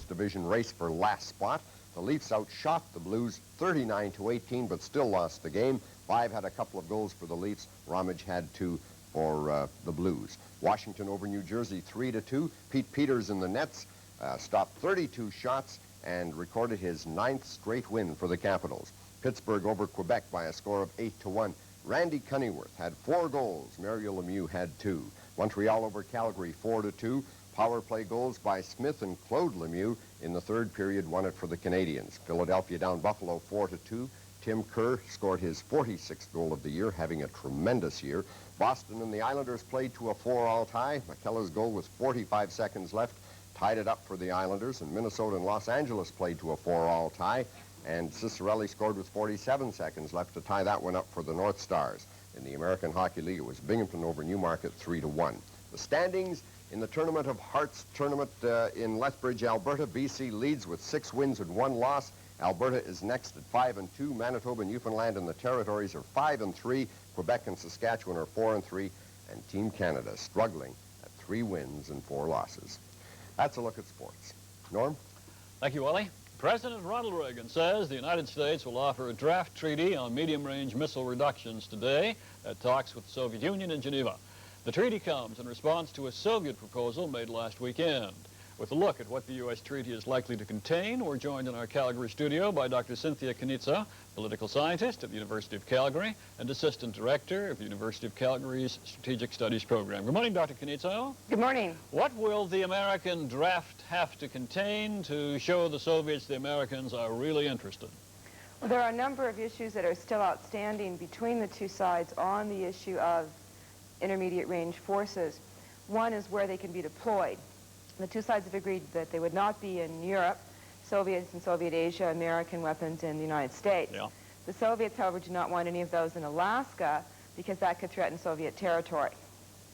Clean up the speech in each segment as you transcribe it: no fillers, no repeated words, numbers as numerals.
Division race for last spot. The Leafs outshot the Blues 39-18, but still lost the game. 5 had a couple of goals for the Leafs. Ramage had 2 for the Blues. Washington over New Jersey 3-2. Pete Peters in the nets stopped 32 shots and recorded his 9th straight win for the Capitals. Pittsburgh over Quebec by a score of 8-1. Randy Cunneyworth had 4 goals. Mario Lemieux had 2. Montreal over Calgary 4-2. Power play goals by Smith and Claude Lemieux in the third period won it for the Canadiens. Philadelphia down Buffalo 4-2. Tim Kerr scored his 46th goal of the year, having a tremendous year. Boston and the Islanders played to a 4-all tie. McKellar's goal with 45 seconds left tied it up for the Islanders, and Minnesota and Los Angeles played to a 4-all tie, and Cicerelli scored with 47 seconds left to tie that one up for the North Stars. In the American Hockey League, it was Binghamton over Newmarket 3-1. The standings in the Tournament of Hearts tournament in Lethbridge, Alberta, BC leads with 6 wins and 1 loss. Alberta is next at 5-2. Manitoba, Newfoundland, and the Territories are 5-3. Quebec and Saskatchewan are 4-3. And Team Canada struggling at 3 wins and 4 losses. That's a look at sports. Norm? Thank you, Willie. President Ronald Reagan says the United States will offer a draft treaty on medium-range missile reductions today at talks with the Soviet Union in Geneva. The treaty comes in response to a Soviet proposal made last weekend. With a look at what the U.S. treaty is likely to contain, we're joined in our Calgary studio by Dr. Cynthia Kunitza, political scientist at the University of Calgary and assistant director of the University of Calgary's Strategic Studies program. Good morning, Dr. Kunitza. Good morning. What will the American draft have to contain to show the Soviets the Americans are really interested? Well, there are a number of issues that are still outstanding between the two sides on the issue of intermediate range forces. One is where they can be deployed. The two sides have agreed that they would not be in Europe, Soviets in Soviet Asia, American weapons in the United States. Yeah. The Soviets, however, do not want any of those in Alaska because that could threaten Soviet territory.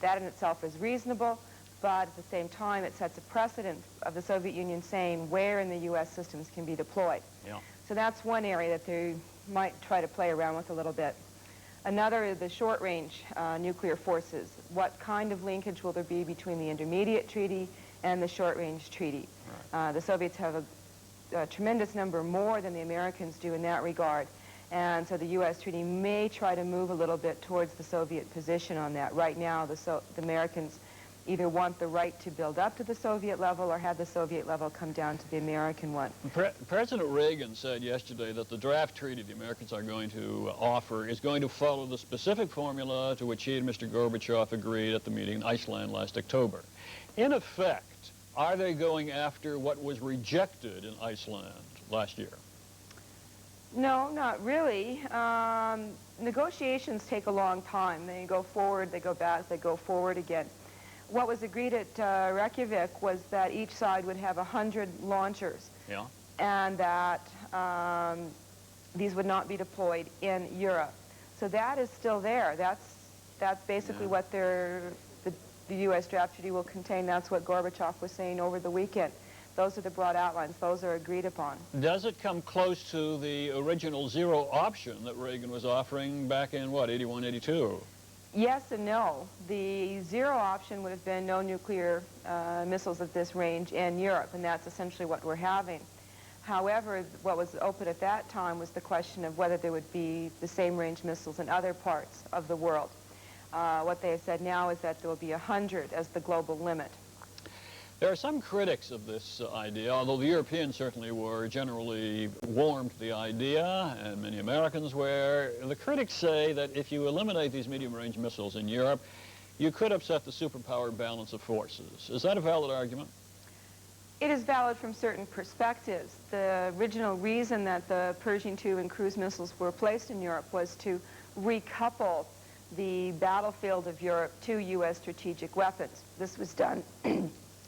That in itself is reasonable, but at the same time it sets a precedent of the Soviet Union saying where in the U.S. systems can be deployed. Yeah. So that's one area that they might try to play around with a little bit. Another is the short-range nuclear forces. What kind of linkage will there be between the intermediate treaty and the short-range treaty? Right. The Soviets have a tremendous number more than the Americans do in that regard, and so the U.S. treaty may try to move a little bit towards the Soviet position on that. Right now, the Americans either want the right to build up to the Soviet level or have the Soviet level come down to the American one. President Reagan said yesterday that the draft treaty the Americans are going to offer is going to follow the specific formula to which he and Mr. Gorbachev agreed at the meeting in Iceland last October. In effect, are they going after what was rejected in Iceland last year? No, not really. Negotiations take a long time. They go forward, they go back, they go forward again. What was agreed at Reykjavik was that each side would have 100 launchers, Yeah. and that these would not be deployed in Europe. So that is still there. That's basically what the U.S. draft treaty will contain. That's what Gorbachev was saying over the weekend. Those are the broad outlines. Those are agreed upon. Does it come close to the original zero option that Reagan was offering back in, what, 81, 82? Yes and no. The zero option would have been no nuclear missiles at this range in Europe, and that's essentially what we're having. However, what was open at that time was the question of whether there would be the same range missiles in other parts of the world. What they have said now is that there will be 100 as the global limit. There are some critics of this idea, although the Europeans certainly were generally warm to the idea, and many Americans were. The critics say that if you eliminate these medium-range missiles in Europe, you could upset the superpower balance of forces. Is that a valid argument? It is valid from certain perspectives. The original reason that the Pershing II and cruise missiles were placed in Europe was to recouple the battlefield of Europe to U.S. strategic weapons. This was done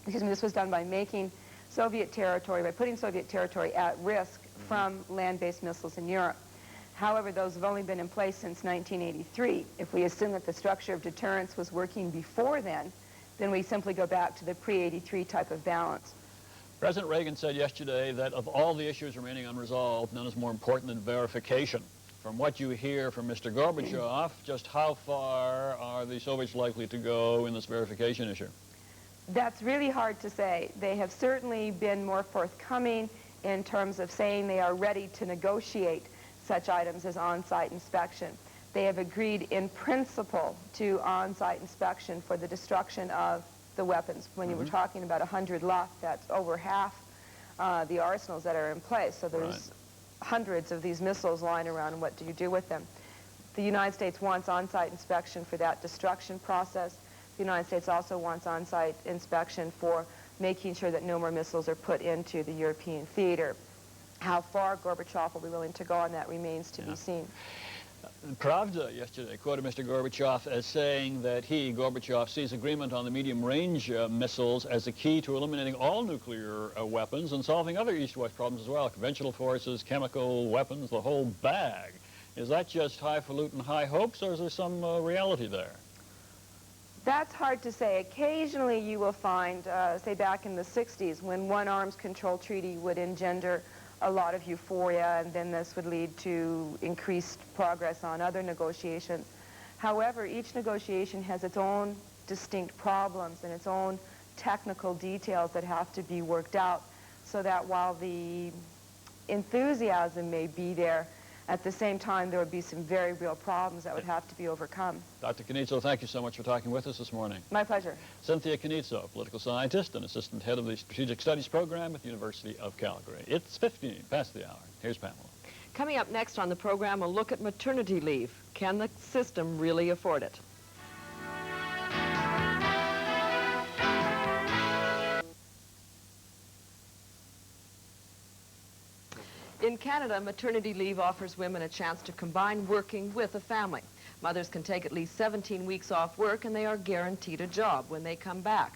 this was done by making Soviet territory, by putting Soviet territory at risk from land-based missiles in Europe. However, those have only been in place since 1983. If we assume that the structure of deterrence was working before then we simply go back to the pre-83 type of balance. President Reagan said yesterday that of all the issues remaining unresolved, none is more important than verification. From what you hear from Mr. Gorbachev, just how far are the Soviets likely to go in this verification issue? That's really hard to say. They have certainly been more forthcoming in terms of saying they are ready to negotiate such items as on-site inspection. They have agreed in principle to on-site inspection for the destruction of the weapons. When you were talking about 100 left, that's over half the arsenals that are in place. So there's hundreds of these missiles lying around, and what do you do with them? The United States wants on-site inspection for that destruction process. The United States also wants on-site inspection for making sure that no more missiles are put into the European theater. How far Gorbachev will be willing to go on that remains to be seen. Pravda yesterday quoted Mr. Gorbachev as saying that he, Gorbachev, sees agreement on the medium-range missiles as the key to eliminating all nuclear weapons and solving other East-West problems as well, conventional forces, chemical weapons, the whole bag. Is that just highfalutin high hopes, or is there some reality there? That's hard to say. Occasionally you will find, say back in the 60s, when one arms control treaty would engender a lot of euphoria, and then this would lead to increased progress on other negotiations. However, each negotiation has its own distinct problems and its own technical details that have to be worked out, so that while the enthusiasm may be there, at the same time there would be some very real problems that would have to be overcome. Dr. Canizzo, thank you so much for talking with us this morning. My pleasure. Cynthia Canizzo, political scientist and assistant head of the Strategic Studies program at the University of Calgary. It's 15 past the hour. Here's Pamela. Coming up next on the program, a look at maternity leave. Can the system really afford it? In Canada, maternity leave offers women a chance to combine working with a family. Mothers can take at least 17 weeks off work, and they are guaranteed a job when they come back.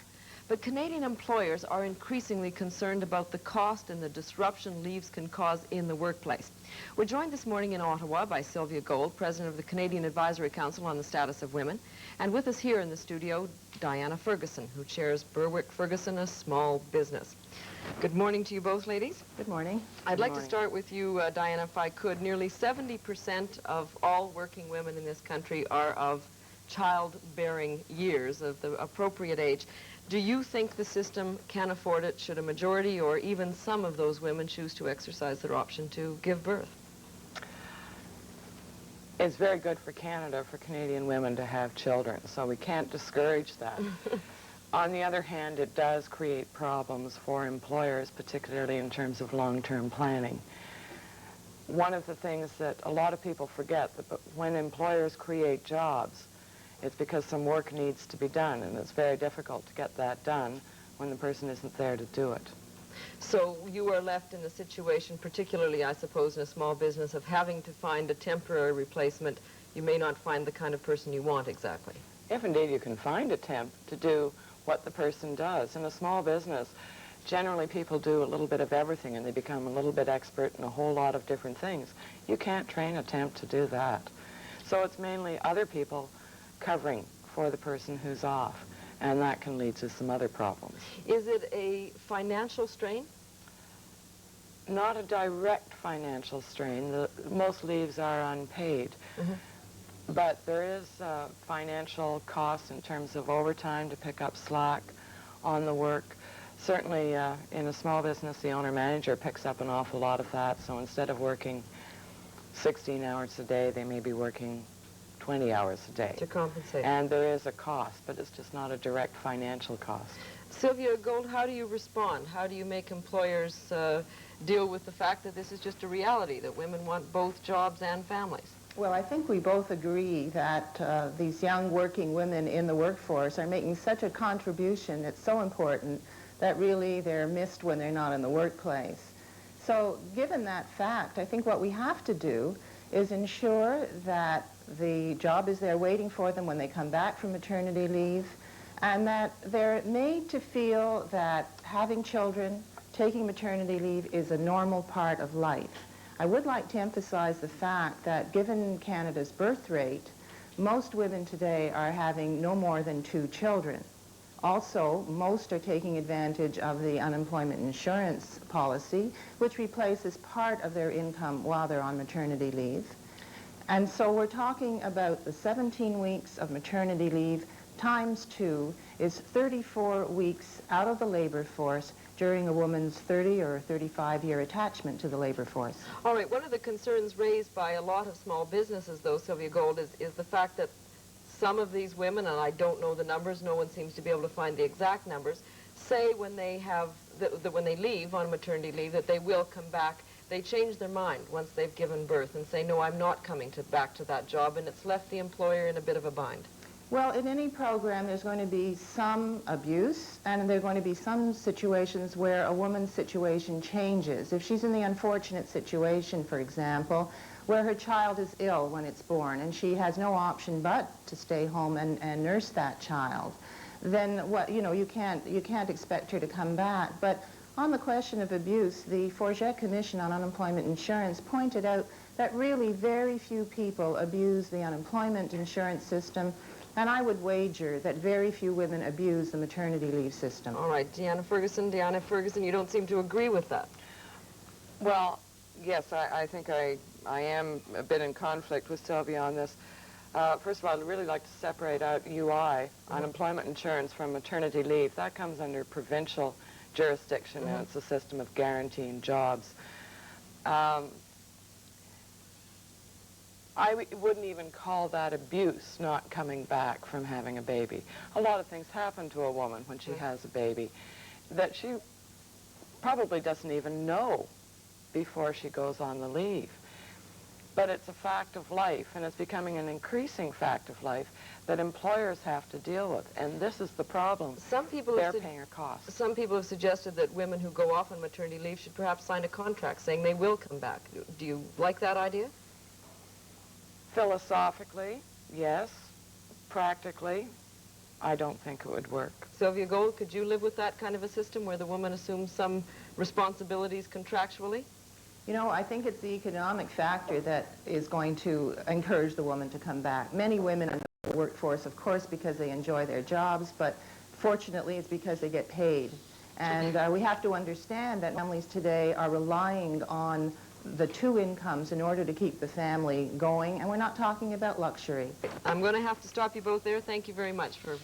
But Canadian employers are increasingly concerned about the cost and the disruption leaves can cause in the workplace. We're joined this morning in Ottawa by Sylvia Gold, president of the Canadian Advisory Council on the Status of Women, and with us here in the studio, Diana Ferguson, who chairs Berwick Ferguson, a small business. Good morning to you both, ladies. Good morning. I'd like to start with you, Diana, if I could. Nearly 70% of all working women in this country are of childbearing years, of the appropriate age. Do you think the system can afford it? Should a majority or even some of those women choose to exercise their option to give birth? It's very good for Canada, for Canadian women to have children, so we can't discourage that. On the other hand, it does create problems for employers, particularly in terms of long-term planning. One of the things that a lot of people forget, that when employers create jobs, it's because some work needs to be done, and it's very difficult to get that done when the person isn't there to do it. So you are left in the situation, particularly, I suppose, in a small business, of having to find a temporary replacement. You may not find the kind of person you want exactly. If indeed you can find a temp to do what the person does. In a small business, generally people do a little bit of everything, and they become a little bit expert in a whole lot of different things. You can't train a temp to do that. So it's mainly other people covering for the person who's off, and that can lead to some other problems. Is it a financial strain? Not a direct financial strain. Most leaves are unpaid. But there is financial cost in terms of overtime to pick up slack on the work. Certainly in a small business, the owner-manager picks up an awful lot of that, so instead of working 16 hours a day, they may be working 20 hours a day. To compensate. And there is a cost, but it's just not a direct financial cost. Sylvia Gold, how do you respond? How do you make employers deal with the fact that this is just a reality, that women want both jobs and families? Well, I think we both agree that these young working women in the workforce are making such a contribution. It's so important that really they're missed when they're not in the workplace. So given that fact, I think what we have to do is ensure that the job is there waiting for them when they come back from maternity leave, and that they're made to feel that having children, taking maternity leave is a normal part of life. I would like to emphasize the fact that given Canada's birth rate, most women today are having no more than 2 children. Also, most are taking advantage of the unemployment insurance policy, which replaces part of their income while they're on maternity leave. And so we're talking about the 17 weeks of maternity leave times 2 is 34 weeks out of the labor force during a woman's 30 or 35-year attachment to the labor force. All right, one of the concerns raised by a lot of small businesses, though, Sylvia Gold, is the fact that some of these women, and I don't know the numbers, no one seems to be able to find the exact numbers, say when they have, that when they leave on maternity leave that they will come back. They change their mind once they've given birth and say, no, I'm not coming back to that job, and it's left the employer in a bit of a bind. Well, in any program, there's going to be some abuse, and there are going to be some situations where a woman's situation changes. If she's in the unfortunate situation, for example, where her child is ill when it's born, and she has no option but to stay home and nurse that child, then what, you know, you can't expect her to come back. But on the question of abuse, the Forget Commission on Unemployment Insurance pointed out that really very few people abuse the unemployment insurance system, and I would wager that very few women abuse the maternity leave system. All right, Deanna Ferguson, you don't seem to agree with that. Well, yes, I think I am a bit in conflict with Sylvia on this. First of all, I'd really like to separate out UI, unemployment insurance, from maternity leave. That comes under provincial jurisdiction, and it's a system of guaranteeing jobs. I wouldn't even call that abuse, not coming back from having a baby. A lot of things happen to a woman when she has a baby that she probably doesn't even know before she goes on the leave. But it's a fact of life, and it's becoming an increasing fact of life that employers have to deal with. And this is the problem. They're paying her costs. Some people have suggested that women who go off on maternity leave should perhaps sign a contract saying they will come back. Do you like that idea? Philosophically, yes. Practically, I don't think it would work. Sylvia Gold, could you live with that kind of a system where the woman assumes some responsibilities contractually? You know, I think it's the economic factor that is going to encourage the woman to come back. Many women in the workforce, of course, because they enjoy their jobs, but fortunately it's because they get paid. And we have to understand that families today are relying on the two incomes in order to keep the family going, and we're not talking about luxury. I'm going to have to stop you both there. Thank you very much for